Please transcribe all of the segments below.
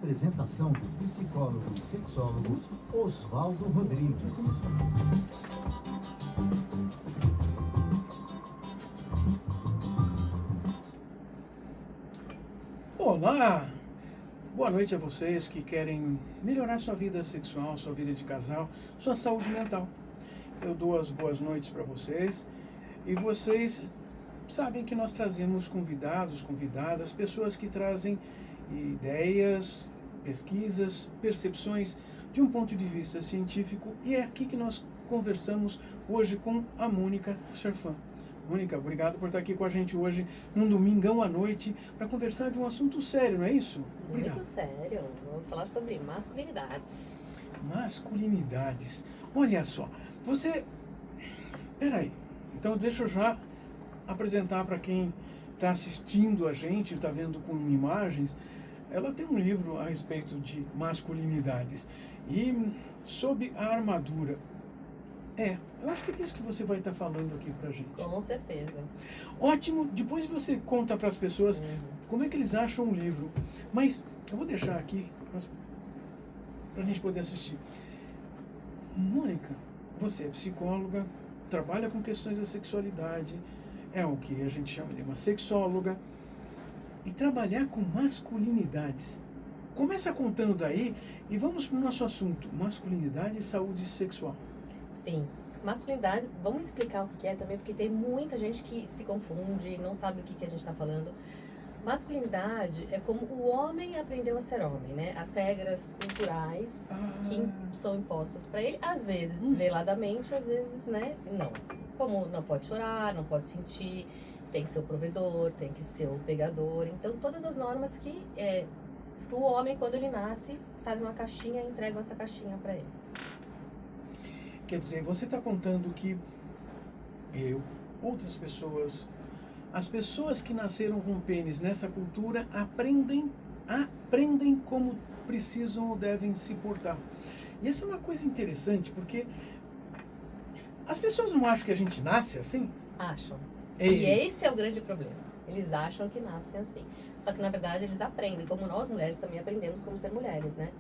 Apresentação do psicólogo e sexólogo Oswaldo Rodrigues. Olá! Boa noite a vocês que querem melhorar sua vida sexual, sua vida de casal, sua saúde mental. Eu dou as boas noites para vocês e vocês sabem que nós trazemos convidados, convidadas, pessoas que trazem ideias, pesquisas, percepções de um ponto de vista científico, e é aqui que nós conversamos hoje com a Mônica Charfan. Mônica, obrigado por estar aqui com a gente hoje, num domingão à noite, para conversar de um assunto sério, não é isso? Obrigado. Muito sério. Vamos falar sobre masculinidades. Masculinidades. Olha só, você... Peraí, então deixa eu já apresentar para quem está assistindo a gente, está vendo com imagens. Ela tem um livro a respeito de masculinidades e sob a armadura. Eu acho que é disso que você vai estar falando aqui pra gente. Com certeza. Ótimo, depois você conta para as pessoas como é que eles acham o livro. Mas eu vou deixar aqui para a gente poder assistir. Mônica, você é psicóloga, trabalha com questões da sexualidade, é o que a gente chama de uma sexóloga. E trabalhar com masculinidades. Começa contando daí e vamos para o nosso assunto, masculinidade e saúde sexual. Sim. Masculinidade, vamos explicar o que é também, porque tem muita gente que se confunde, não sabe o que a gente está falando. Masculinidade é como o homem aprendeu a ser homem, né? As regras culturais que são impostas para ele, às vezes veladamente, às vezes, né, não. Como não pode chorar, não pode sentir, tem que ser o provedor, tem que ser o pegador. Então, todas as normas que o homem, quando ele nasce, tá numa caixinha e entregam essa caixinha para ele. Quer dizer, você está contando que outras pessoas, as pessoas que nasceram com pênis nessa cultura aprendem como precisam ou devem se portar. E essa é uma coisa interessante, porque as pessoas não acham que a gente nasce assim? Acham. E esse é o grande problema. Eles acham que nascem assim. Só que, na verdade, eles aprendem, como nós mulheres também aprendemos como ser mulheres, né?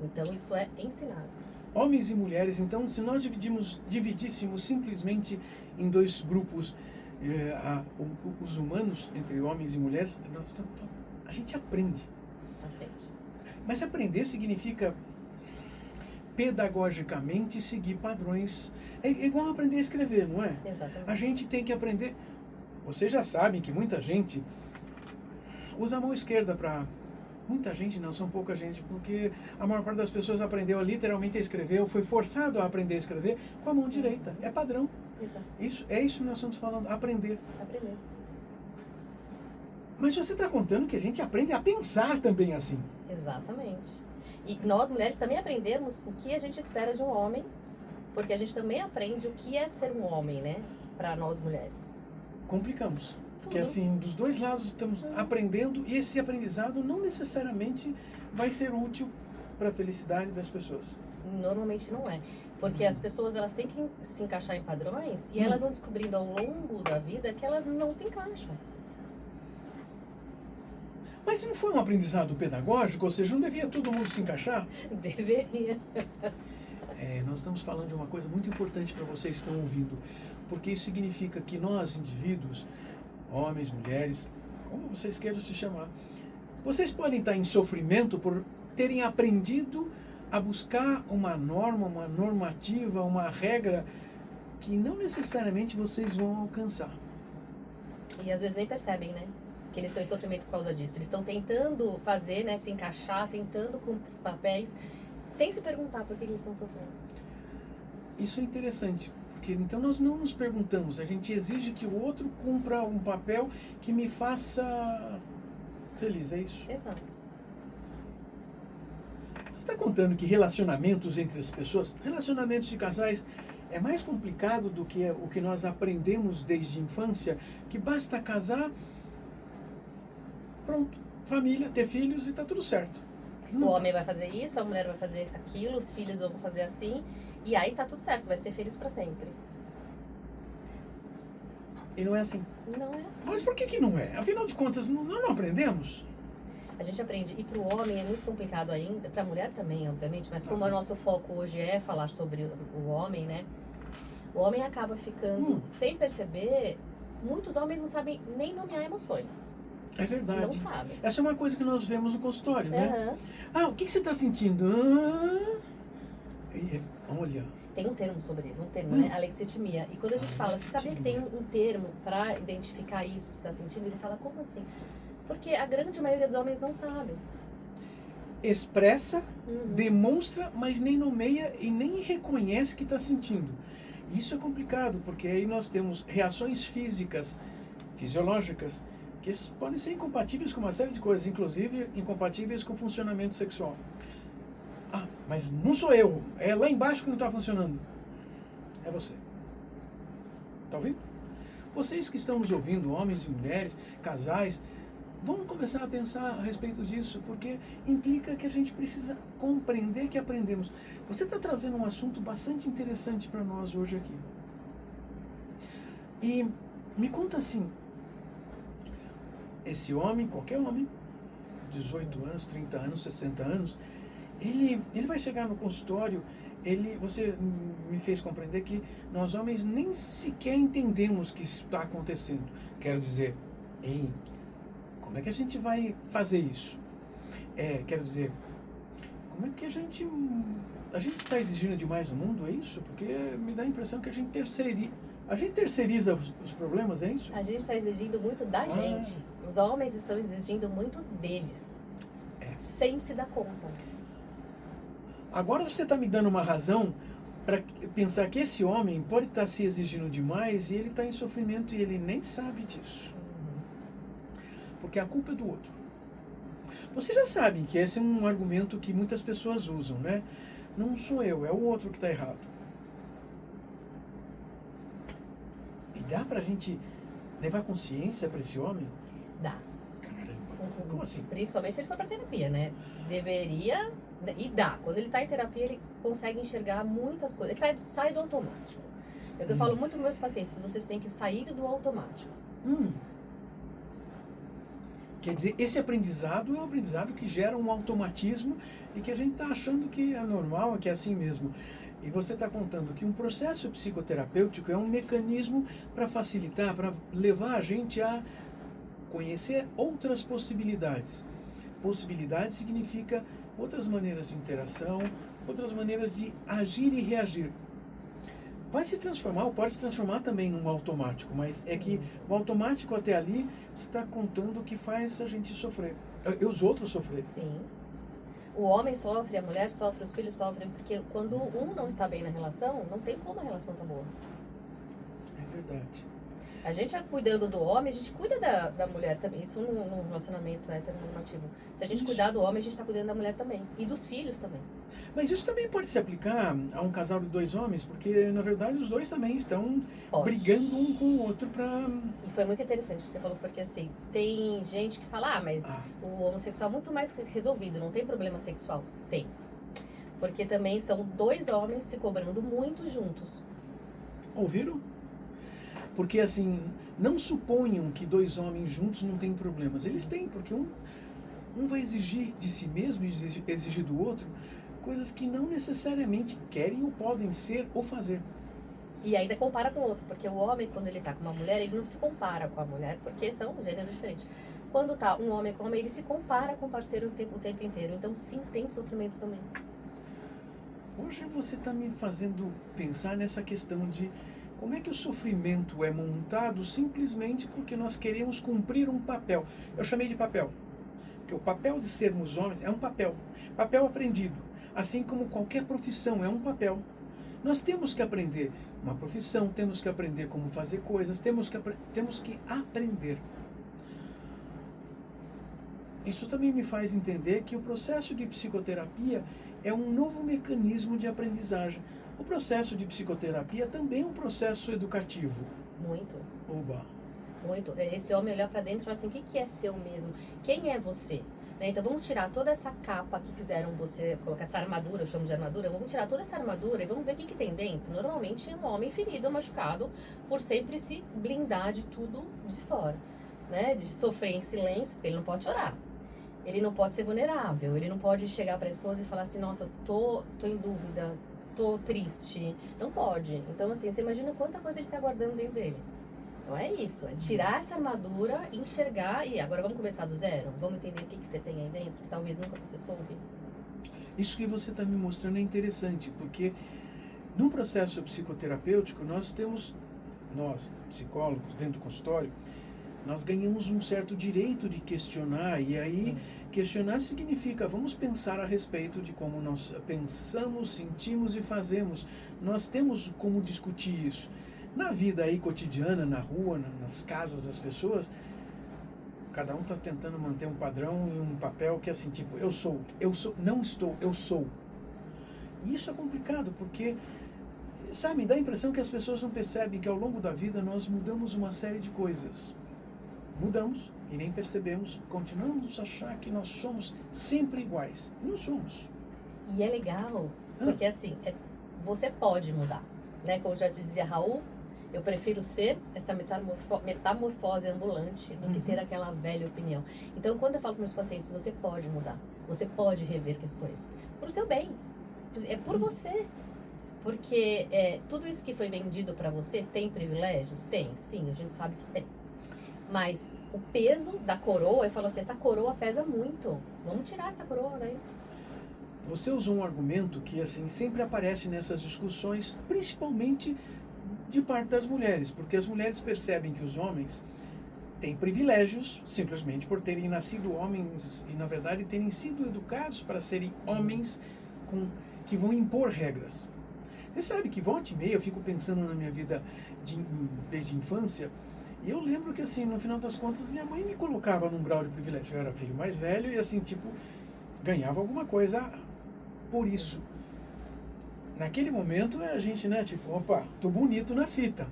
Então, isso é ensinado. Homens e mulheres, então, se nós dividíssemos simplesmente em dois grupos, os humanos, entre homens e mulheres, a gente aprende. Aprende. Mas aprender significa pedagogicamente seguir padrões. É igual aprender a escrever, não é? Exatamente. A gente tem que aprender. Vocês já sabem que muita gente usa a mão esquerda para... Muita gente não, são pouca gente, porque a maior parte das pessoas aprendeu literalmente a escrever, ou foi forçado a aprender a escrever com a mão direita. É padrão. Exato. Isso que nós estamos falando, aprender. Aprender. Mas você está contando que a gente aprende a pensar também assim. Exatamente. E nós mulheres também aprendemos o que a gente espera de um homem, porque a gente também aprende o que é ser um homem, né? Para nós mulheres. Complicamos. Porque Tudo. assim, dos dois lados estamos aprendendo, e esse aprendizado não necessariamente vai ser útil para a felicidade das pessoas. Normalmente não é. Porque as pessoas, elas têm que se encaixar em padrões e elas vão descobrindo ao longo da vida que elas não se encaixam. Mas não foi um aprendizado pedagógico? Ou seja, não devia todo mundo se encaixar? Deveria. Nós estamos falando de uma coisa muito importante para vocês que estão ouvindo. Porque isso significa que nós, indivíduos, homens, mulheres, como vocês queiram se chamar, vocês podem estar em sofrimento por terem aprendido a buscar uma norma, uma normativa, uma regra que não necessariamente vocês vão alcançar. E às vezes nem percebem, né? Que eles estão em sofrimento por causa disso. Eles estão tentando fazer, né? Se encaixar, tentando cumprir papéis, sem se perguntar por que eles estão sofrendo. Isso é interessante. Porque então nós não nos perguntamos, a gente exige que o outro cumpra um papel que me faça feliz, é isso? Exato. Você está contando que relacionamentos entre as pessoas, relacionamentos de casais, é mais complicado do que o que nós aprendemos desde a infância, que basta casar, pronto, família, ter filhos e está tudo certo. O homem vai fazer isso, a mulher vai fazer aquilo, os filhos vão fazer assim, e aí tá tudo certo, vai ser feliz pra sempre. E não é assim. Não é assim. Mas por que não é? Afinal de contas, não aprendemos? A gente aprende, e para o homem é muito complicado ainda, para a mulher também, obviamente, mas como o nosso foco hoje é falar sobre o homem, né? O homem acaba ficando, sem perceber, muitos homens não sabem nem nomear emoções. É verdade. Não sabem. Essa é uma coisa que nós vemos no consultório, né? Aham. O que você está sentindo? Olha, Tem um termo sobre isso, né? Alexitimia. E quando a gente fala, você sabia que tem um termo para identificar isso que você está sentindo? Ele fala, como assim? Porque a grande maioria dos homens não sabe. expressa, demonstra, mas nem nomeia e nem reconhece que está sentindo. Isso é complicado, porque aí nós temos reações físicas, fisiológicas, que podem ser incompatíveis com uma série de coisas, inclusive incompatíveis com o funcionamento sexual. Mas não sou eu, é lá embaixo que não está funcionando. É você. Está ouvindo? Vocês que estão nos ouvindo, homens e mulheres, casais, vamos começar a pensar a respeito disso, porque implica que a gente precisa compreender que aprendemos. Você está trazendo um assunto bastante interessante para nós hoje aqui. E me conta assim, esse homem, qualquer homem, 18 anos, 30 anos, 60 anos, ele vai chegar no consultório, você me fez compreender que nós homens nem sequer entendemos o que está acontecendo. Quero dizer, como é que a gente vai fazer isso? Quero dizer, como é que a gente está exigindo demais do mundo, é isso? Porque me dá a impressão que a gente terceiriza os problemas, é isso? A gente está exigindo muito da gente. Os homens estão exigindo muito deles. Sem se dar conta. Agora você está me dando uma razão para pensar que esse homem pode estar se exigindo demais e ele está em sofrimento e ele nem sabe disso. Porque a culpa é do outro. Você já sabe que esse é um argumento que muitas pessoas usam, né? Não sou eu, é o outro que está errado. E dá pra gente levar consciência para esse homem? Dá. Caramba, como assim? Principalmente se ele for para terapia, né? Deveria, e dá. Quando ele está em terapia, ele consegue enxergar muitas coisas. Ele sai do automático. É o que eu falo muito para meus pacientes, vocês têm que sair do automático. Quer dizer, esse aprendizado é um aprendizado que gera um automatismo e que a gente está achando que é normal, que é assim mesmo. E você está contando que um processo psicoterapêutico é um mecanismo para facilitar, para levar a gente a conhecer outras possibilidades. Possibilidade significa outras maneiras de interação, outras maneiras de agir e reagir. Vai se transformar, ou pode se transformar também num automático, mas é que o automático até ali, você está contando o que faz a gente sofrer, os outros sofrerem. Sim. O homem sofre, a mulher sofre, os filhos sofrem, porque quando um não está bem na relação, não tem como a relação estar boa. É verdade. A gente cuidando do homem, a gente cuida da mulher também. Isso num relacionamento heteronormativo. Se a gente cuidar do homem, a gente está cuidando da mulher também. E dos filhos também. Mas isso também pode se aplicar a um casal de dois homens, porque na verdade os dois também estão brigando um com o outro para... E foi muito interessante o que você falou, porque assim, tem gente que fala, mas o homossexual é muito mais resolvido, não tem problema sexual. Tem. Porque também são dois homens se cobrando muito juntos. Ouviram? Porque assim, não suponham que dois homens juntos não têm problemas. Eles têm, porque um vai exigir de si mesmo, exigir do outro, coisas que não necessariamente querem ou podem ser ou fazer. E ainda compara com o outro, porque o homem, quando ele tá com uma mulher, ele não se compara com a mulher, porque são gêneros diferentes. Quando tá um homem com homem, ele se compara com o parceiro o tempo inteiro. Então sim, tem sofrimento também. Hoje você está me fazendo pensar nessa questão de como é que o sofrimento é montado simplesmente porque nós queremos cumprir um papel. Eu chamei de papel. Porque o papel de sermos homens é um papel. Papel aprendido. Assim como qualquer profissão é um papel. Nós temos que aprender uma profissão, temos que aprender como fazer coisas, temos que aprender. Isso também me faz entender que o processo de psicoterapia é um novo mecanismo de aprendizagem. O processo de psicoterapia também é um processo educativo. Muito. Oba. Muito. Esse homem olhar pra dentro e falar assim, o que é seu mesmo? Quem é você? Então vamos tirar toda essa capa que fizeram você, colocar essa armadura, eu chamo de armadura, vamos tirar toda essa armadura e vamos ver o que tem dentro. Normalmente é um homem ferido, machucado, por sempre se blindar de tudo de fora, né? De sofrer em silêncio, porque ele não pode chorar. Ele não pode ser vulnerável, ele não pode chegar para a esposa e falar assim, nossa, tô em dúvida, tô triste. Não pode. Então, assim, você imagina quanta coisa ele tá guardando dentro dele. Então é isso, é tirar essa armadura, enxergar e agora vamos começar do zero? Vamos entender o que você tem aí dentro, que talvez nunca você soube. Isso que você está me mostrando é interessante, porque num processo psicoterapêutico nós, psicólogos, dentro do consultório, nós ganhamos um certo direito de questionar, e aí questionar significa vamos pensar a respeito de como nós pensamos, sentimos e fazemos. Nós temos como discutir isso. Na vida aí cotidiana, na rua, nas casas das pessoas, cada um está tentando manter um padrão e um papel que é assim, tipo, eu sou, não estou, eu sou. E isso é complicado, porque, sabe, dá a impressão que as pessoas não percebem que ao longo da vida nós mudamos uma série de coisas. Mudamos e nem percebemos, continuamos a achar que nós somos sempre iguais. Não somos. E é legal, porque assim, você pode mudar, né? Como já dizia Raul, eu prefiro ser essa metamorfose ambulante do que ter aquela velha opinião. Então, quando eu falo para meus pacientes, você pode mudar, você pode rever questões, pro seu bem, é por você. Porque tudo isso que foi vendido para você tem privilégios? Tem, sim, a gente sabe que tem. Mas o peso da coroa, eu falo assim, essa coroa pesa muito. Vamos tirar essa coroa daí. Você usou um argumento que assim sempre aparece nessas discussões, principalmente de parte das mulheres, porque as mulheres percebem que os homens têm privilégios simplesmente por terem nascido homens e na verdade terem sido educados para serem homens que vão impor regras. Você sabe que volta e meia eu fico pensando na minha vida desde a infância. E eu lembro que, assim, no final das contas, minha mãe me colocava num grau de privilégio. Eu era filho mais velho e, assim, tipo, ganhava alguma coisa por isso. Naquele momento, a gente, né, tipo, opa, tô bonito na fita.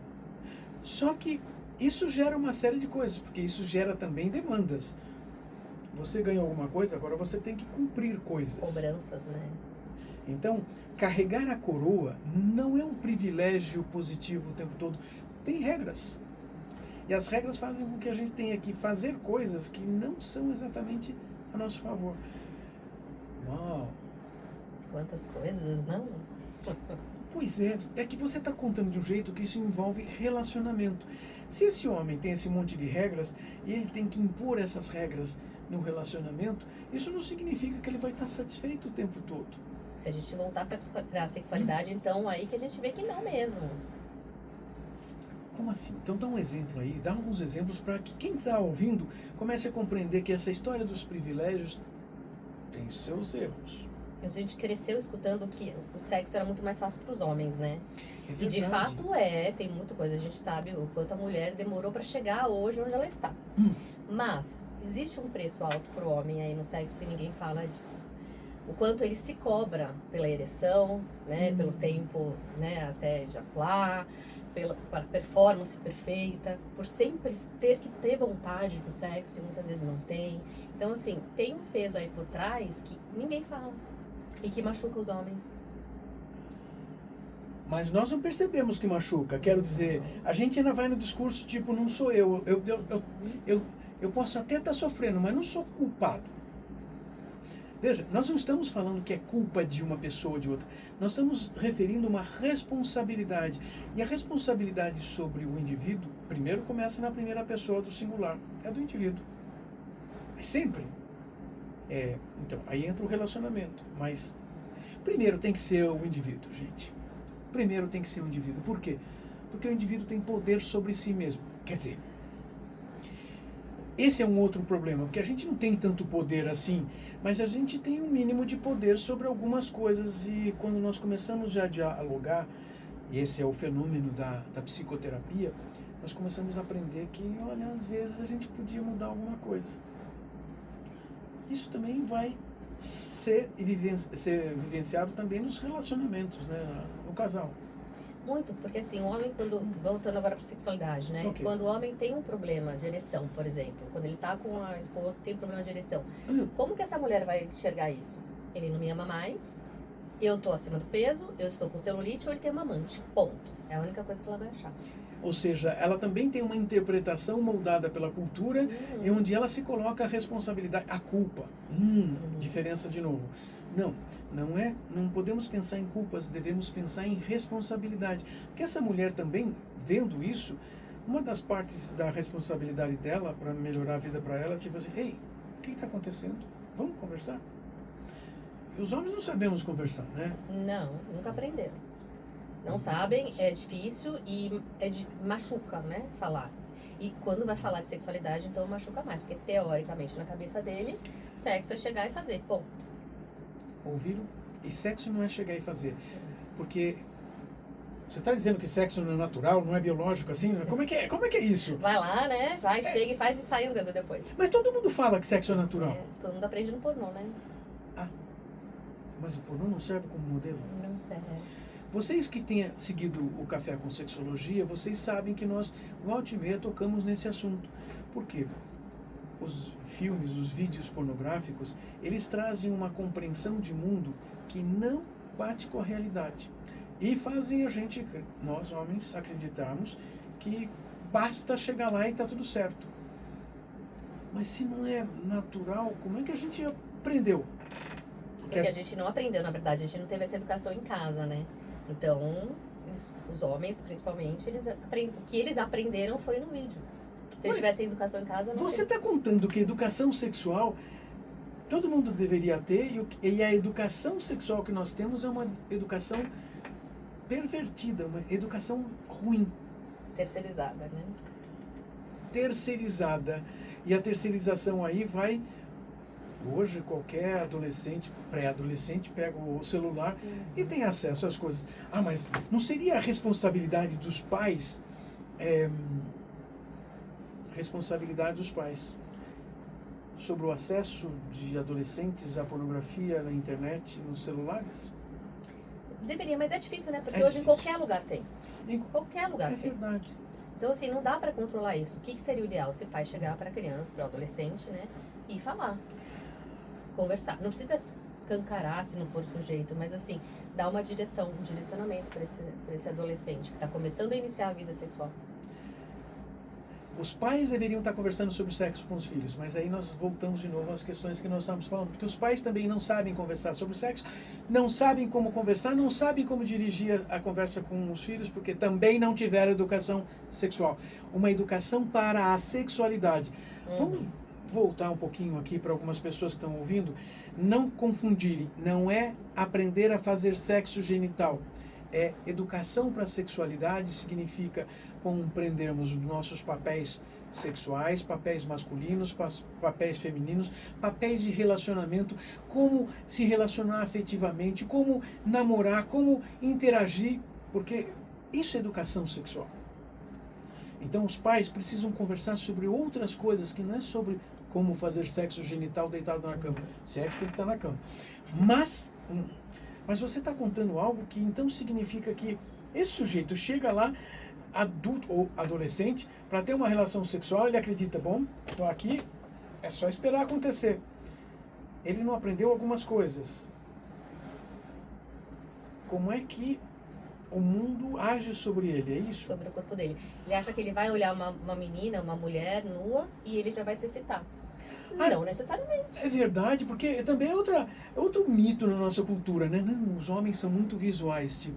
Só que isso gera uma série de coisas, porque isso gera também demandas. Você ganhou alguma coisa, agora você tem que cumprir coisas. Cobranças, né? Então, carregar a coroa não é um privilégio positivo o tempo todo. Tem regras. E as regras fazem com que a gente tenha que fazer coisas que não são exatamente a nosso favor. Uau! Quantas coisas, não? Pois é que você está contando de um jeito que isso envolve relacionamento. Se esse homem tem esse monte de regras e ele tem que impor essas regras no relacionamento, isso não significa que ele vai estar satisfeito o tempo todo. Se a gente voltar para a sexualidade, então aí que a gente vê que não mesmo. Como assim? Então dá um exemplo aí, dá alguns exemplos para que quem está ouvindo comece a compreender que essa história dos privilégios tem seus erros. A gente cresceu escutando que o sexo era muito mais fácil para os homens, né? É E de fato tem muita coisa. A gente sabe o quanto a mulher demorou para chegar hoje onde ela está. Mas existe um preço alto para o homem aí no sexo e ninguém fala disso. O quanto ele se cobra pela ereção, né? Pelo tempo, né? Até ejacular, pela performance perfeita, por sempre ter que ter vontade do sexo e muitas vezes não tem. Então, assim, tem um peso aí por trás que ninguém fala e que machuca os homens. Mas nós não percebemos que machuca. Quero dizer, a gente ainda vai no discurso tipo, não sou eu. Eu posso até estar sofrendo, mas não sou culpado. Veja, nós não estamos falando que é culpa de uma pessoa ou de outra. Nós estamos referindo uma responsabilidade. E a responsabilidade sobre o indivíduo, primeiro começa na primeira pessoa do singular. É do indivíduo. É sempre. Então, aí entra o relacionamento. Mas primeiro tem que ser o indivíduo, gente. Primeiro tem que ser o indivíduo. Por quê? Porque o indivíduo tem poder sobre si mesmo. Quer dizer, esse é um outro problema, porque a gente não tem tanto poder assim, mas a gente tem um mínimo de poder sobre algumas coisas e quando nós começamos já a dialogar, e esse é o fenômeno da psicoterapia, nós começamos a aprender que, olha, às vezes a gente podia mudar alguma coisa. Isso também vai ser vivenciado também nos relacionamentos, né, no casal. Muito, porque assim, o homem voltando agora para sexualidade, né? Okay. Quando o homem tem um problema de ereção, por exemplo, quando ele tá com a esposa e tem um problema de ereção, como que essa mulher vai enxergar isso? Ele não me ama mais, eu tô acima do peso, eu estou com celulite ou ele tem uma amante, ponto. É a única coisa que ela vai achar. Ou seja, ela também tem uma interpretação moldada pela cultura e onde ela se coloca a responsabilidade, a culpa. Diferença de novo. Não podemos pensar em culpas, devemos pensar em responsabilidade. Porque essa mulher também, vendo isso, uma das partes da responsabilidade dela para melhorar a vida para ela, tipo assim, ei, o que está acontecendo? Vamos conversar? E os homens não sabemos conversar, né? Não, nunca aprenderam. Não sabem, é difícil e machuca, né, falar. E quando vai falar de sexualidade, então machuca mais, porque teoricamente na cabeça dele, sexo é chegar e fazer, bom. Ouviram? E sexo não é chegar e fazer. Porque você está dizendo que sexo não é natural, não é biológico assim? Como é que é isso? Vai lá, né, chega e faz e sai andando depois. Mas todo mundo fala que sexo é natural. Todo mundo aprende no pornô, né? Mas o pornô não serve como modelo? Não serve. Vocês que têm seguido o Café com Sexologia, vocês sabem que nós, volta e meia, tocamos nesse assunto. Por quê? Os filmes, os vídeos pornográficos, eles trazem uma compreensão de mundo que não bate com a realidade. E fazem a gente, nós homens, acreditarmos que basta chegar lá e está tudo certo. Mas se não é natural, como é que a gente aprendeu? Porque a gente não aprendeu, na verdade, a gente não teve essa educação em casa, né? Então, os homens, principalmente, o que eles aprenderam foi no vídeo. Se eles tivessem educação em casa, não Você está contando que educação sexual todo mundo deveria ter, e a educação sexual que nós temos é uma educação pervertida, uma educação ruim. Terceirizada, né? Terceirizada. E a terceirização aí vai... Hoje qualquer adolescente, pré-adolescente, pega o celular e tem acesso às coisas. Mas não seria a responsabilidade dos pais... responsabilidade dos pais sobre o acesso de adolescentes à pornografia na internet, nos celulares? Deveria, mas é difícil, né? Porque hoje em qualquer lugar tem. Em qualquer lugar tem. É verdade. Então, assim, não dá para controlar isso. O que seria o ideal? Se o pai chegar para a criança, para o adolescente, né? E falar. Conversar. Não precisa escancarar se não for o sujeito, mas assim, dar uma direção, um direcionamento para esse adolescente que está começando a iniciar a vida sexual. Os pais deveriam estar conversando sobre sexo com os filhos, mas aí nós voltamos de novo às questões que nós estávamos falando, porque os pais também não sabem conversar sobre sexo, não sabem como conversar, não sabem como dirigir a conversa com os filhos, porque também não tiveram educação sexual. Uma educação para a sexualidade. Vamos voltar um pouquinho aqui para algumas pessoas que estão ouvindo. Não confundirem, não é aprender a fazer sexo genital. É educação para a sexualidade, significa compreendermos os nossos papéis sexuais, papéis masculinos, papéis femininos, papéis de relacionamento, como se relacionar afetivamente, como namorar, como interagir, porque isso é educação sexual. Então os pais precisam conversar sobre outras coisas, que não é sobre como fazer sexo genital deitado na cama, se é que tem que estar na cama. Mas você está contando algo que então significa que esse sujeito chega lá, adulto ou adolescente, para ter uma relação sexual, ele acredita, bom, estou aqui, é só esperar acontecer. Ele não aprendeu algumas coisas. Como é que o mundo age sobre ele, é isso? Sobre o corpo dele. Ele acha que ele vai olhar uma menina, uma mulher nua, e ele já vai se excitar. Não necessariamente. É verdade, porque também é outro mito na nossa cultura, né? Não, os homens são muito visuais, tipo...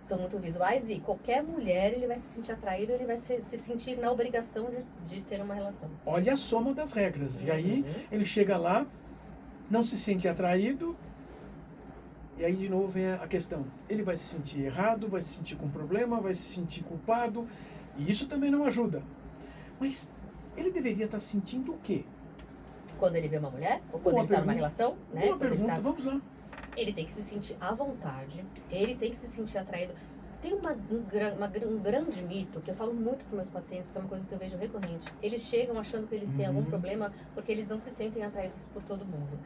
São muito visuais e qualquer mulher ele vai se sentir atraído, ele vai se sentir na obrigação de ter uma relação. Olha a soma das regras. E aí ele chega lá, não se sente atraído, e aí de novo vem a questão. Ele vai se sentir errado, vai se sentir com problema, vai se sentir culpado, e isso também não ajuda. Mas ele deveria estar sentindo o quê? Quando ele vê uma mulher? Ou quando ele está numa relação? Né? Boa pergunta, vamos lá. Ele tem que se sentir à vontade, ele tem que se sentir atraído. Tem um grande mito que eu falo muito para meus pacientes, que é uma coisa que eu vejo recorrente. Eles chegam achando que eles têm algum problema porque eles não se sentem atraídos por todo mundo.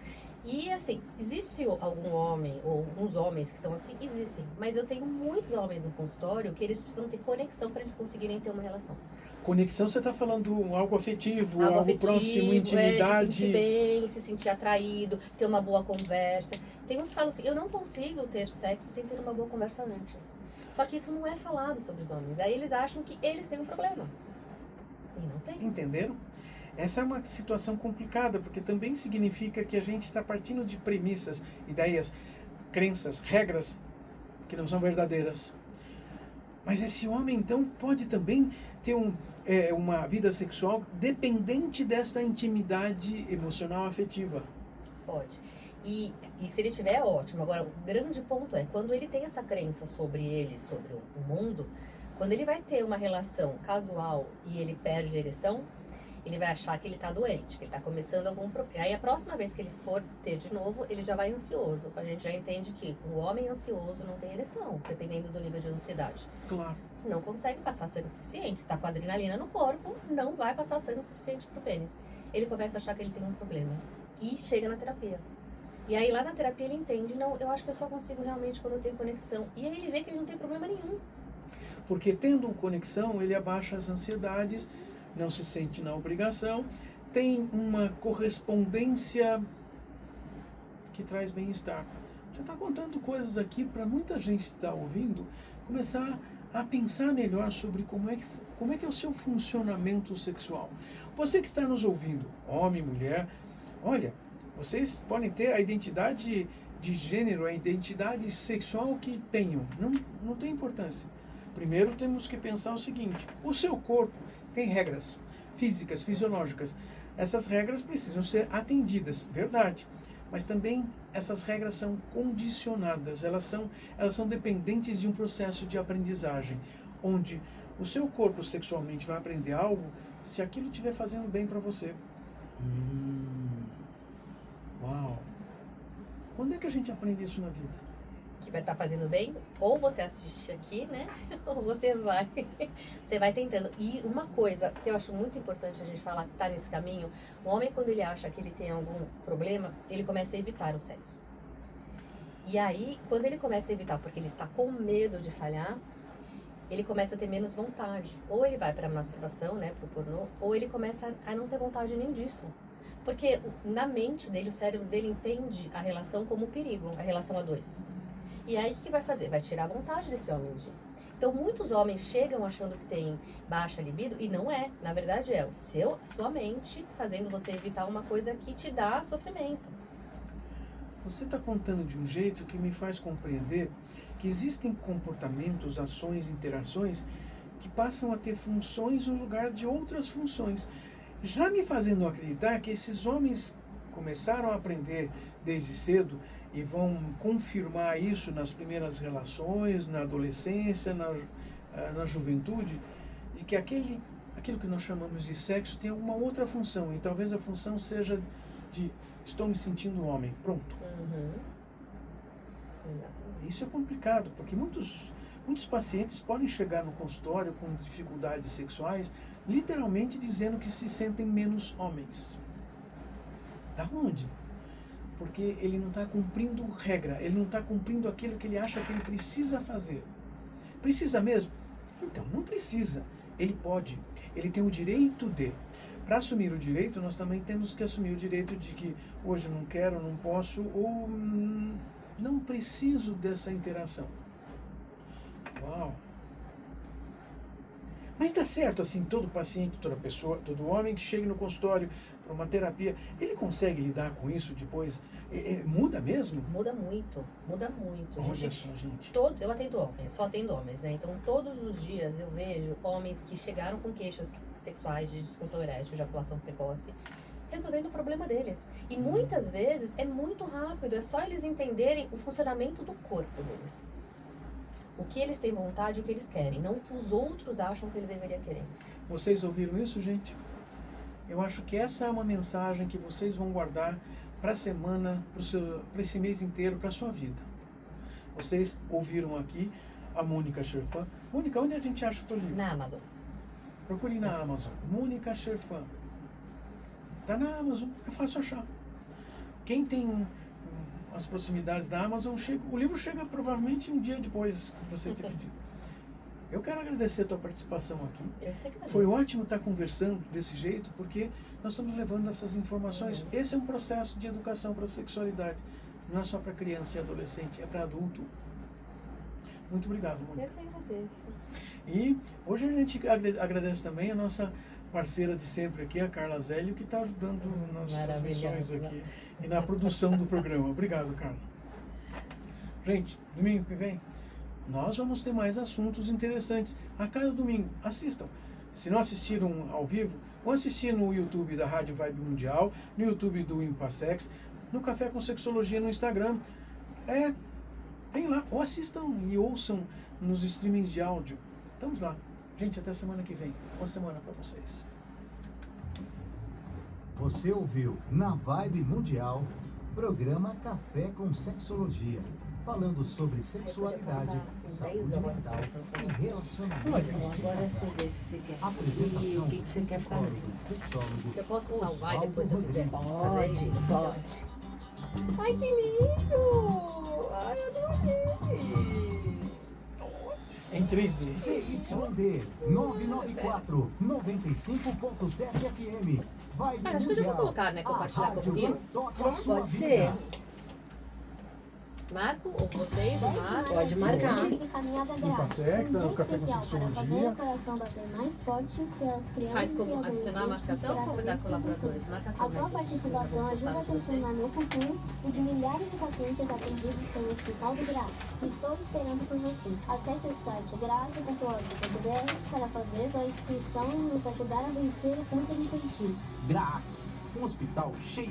E assim, existe algum homem, ou alguns homens que são assim? Existem. Mas eu tenho muitos homens no consultório que eles precisam ter conexão para eles conseguirem ter uma relação. Conexão, você está falando algo afetivo, Algo algo afetivo, próximo, intimidade. se sentir bem, se sentir atraído, ter uma boa conversa. Tem uns que falam assim, eu não consigo ter sexo sem ter uma boa conversa antes. Só que isso não é falado sobre os homens. Aí eles acham que eles têm um problema. E não tem. Entenderam? Essa é uma situação complicada, porque também significa que a gente está partindo de premissas, ideias, crenças, regras que não são verdadeiras. Mas esse homem, então, pode também ter uma vida sexual dependente desta intimidade emocional afetiva. Pode. E se ele tiver, é ótimo. Agora, o grande ponto é, quando ele tem essa crença sobre ele, sobre o mundo, quando ele vai ter uma relação casual e ele perde a ereção, ele vai achar que ele está doente, que ele está começando algum problema. Aí a próxima vez que ele for ter de novo, ele já vai ansioso. A gente já entende que o homem ansioso não tem ereção, dependendo do nível de ansiedade. Claro. Não consegue passar sangue suficiente. Se está com adrenalina no corpo, não vai passar sangue suficiente para o pênis. Ele começa a achar que ele tem um problema. E chega na terapia. E aí lá na terapia ele entende, não, eu acho que eu só consigo realmente quando eu tenho conexão. E aí ele vê que ele não tem problema nenhum. Porque tendo conexão, ele abaixa as ansiedades, não se sente na obrigação, tem uma correspondência que traz bem-estar. Já está contando coisas aqui para muita gente que está ouvindo começar a pensar melhor sobre como é que é o seu funcionamento sexual. Você que está nos ouvindo, homem, mulher, olha, vocês podem ter a identidade de gênero, a identidade sexual que tenham, não tem importância. Primeiro temos que pensar o seguinte, o seu corpo tem regras físicas, fisiológicas. Essas regras precisam ser atendidas, verdade. Mas também essas regras são condicionadas, elas são dependentes de um processo de aprendizagem, onde o seu corpo sexualmente vai aprender algo se aquilo estiver fazendo bem para você. Uau! Quando é que a gente aprende isso na vida? Que vai estar fazendo bem, ou você assiste aqui, né? Ou você vai tentando. E uma coisa que eu acho muito importante a gente falar, que tá nesse caminho, o homem, quando ele acha que ele tem algum problema, ele começa a evitar o sexo. E aí, quando ele começa a evitar, porque ele está com medo de falhar, ele começa a ter menos vontade. Ou ele vai para a masturbação, né, pro pornô, ou ele começa a não ter vontade nem disso. Porque na mente dele, o cérebro dele entende a relação como perigo, a relação a dois. E aí, o que vai fazer? Vai tirar a vontade desse homem de ir. Então, muitos homens chegam achando que tem baixa libido, e não é. Na verdade, é a sua mente fazendo você evitar uma coisa que te dá sofrimento. Você está contando de um jeito que me faz compreender que existem comportamentos, ações, interações que passam a ter funções no lugar de outras funções. Já me fazendo acreditar que esses homens começaram a aprender desde cedo e vão confirmar isso nas primeiras relações, na adolescência, na juventude, de que aquilo que nós chamamos de sexo tem alguma outra função, e talvez a função seja de estou me sentindo homem, pronto. Isso é complicado, porque muitos pacientes podem chegar no consultório com dificuldades sexuais, literalmente dizendo que se sentem menos homens. Da onde? Porque ele não está cumprindo regra, ele não está cumprindo aquilo que ele acha que ele precisa fazer. Precisa mesmo? Então, não precisa. Ele pode, ele tem o direito de. Para assumir o direito, nós também temos que assumir o direito de que hoje eu não quero, não posso, ou não preciso dessa interação. Uau! Mas dá certo, assim, todo paciente, toda pessoa, todo homem que chega no consultório para uma terapia, ele consegue lidar com isso depois? Muda mesmo? Muda muito, muda muito. Olha só, gente. Eu atendo homens, só atendo homens, né? Então, todos os dias eu vejo homens que chegaram com queixas sexuais de disfunção erétil, ejaculação precoce, resolvendo o problema deles. E muitas vezes é muito rápido, é só eles entenderem o funcionamento do corpo deles. O que eles têm vontade, o que eles querem, não o que os outros acham que ele deveria querer. Vocês ouviram isso, gente? Eu acho que essa é uma mensagem que vocês vão guardar para a semana, para esse mês inteiro, para a sua vida. Vocês ouviram aqui a Mônica Cherfan. Mônica, onde a gente acha o teu livro? Na Amazon. Procure na Amazon. Mônica Cherfan. Está na Amazon, é fácil achar. Quem tem as proximidades da Amazon, o livro chega provavelmente um dia depois que você ter pedido. Eu quero agradecer a tua participação aqui. Eu que agradeço. Foi ótimo estar conversando desse jeito, porque nós estamos levando essas informações. Esse é um processo de educação para a sexualidade. Não é só para criança e adolescente, é para adulto. Muito obrigado, Mônica. Eu que agradeço. E hoje a gente agradece também a nossa parceira de sempre aqui, a Carla Zélio, que está ajudando nas transmissões aqui e na produção do programa. Obrigado, Carla. Gente, domingo que vem, nós vamos ter mais assuntos interessantes. A cada domingo, assistam. Se não assistiram ao vivo, vão assistir no YouTube da Rádio Vibe Mundial, no YouTube do Impassex, no Café com Sexologia no Instagram. Tem lá, ou assistam e ouçam nos streamings de áudio. Estamos lá. Gente, até semana que vem. Boa semana para vocês. Você ouviu na Vibe Mundial, programa Café com Sexologia, falando sobre sexualidade, saúde mental e relacionamento. Agora você vê se você quer assistir, o que você quer fazer. Eu posso salvar e depois, se eu quiser fazer Pode, isso? pode. Ai, que lindo! Ai, adorei! Em 3D. CYD 994 95.7 FM. Vibe Ah, acho que eu já vou Mundial. colocar, né? Compartilhar A com o rádio Rio. que toca a sua Pode vida. ser. Marco, ou vocês, o Marco. Pode marcar. Caminhada Impassex, grátis. o Café com Para fazer Sexologia. o coração bater mais forte pelas crianças Faz e como adolescentes adicionar a marcação ou convidar colaboradores? Marcação, A sua né? participação ajuda a transformar meu futuro e de milhares de pacientes atendidos pelo Hospital do Graça. Estou esperando por você. Acesse o site graça.org.br para fazer a inscrição e nos ajudar a vencer o câncer infantil. Graça, um hospital cheio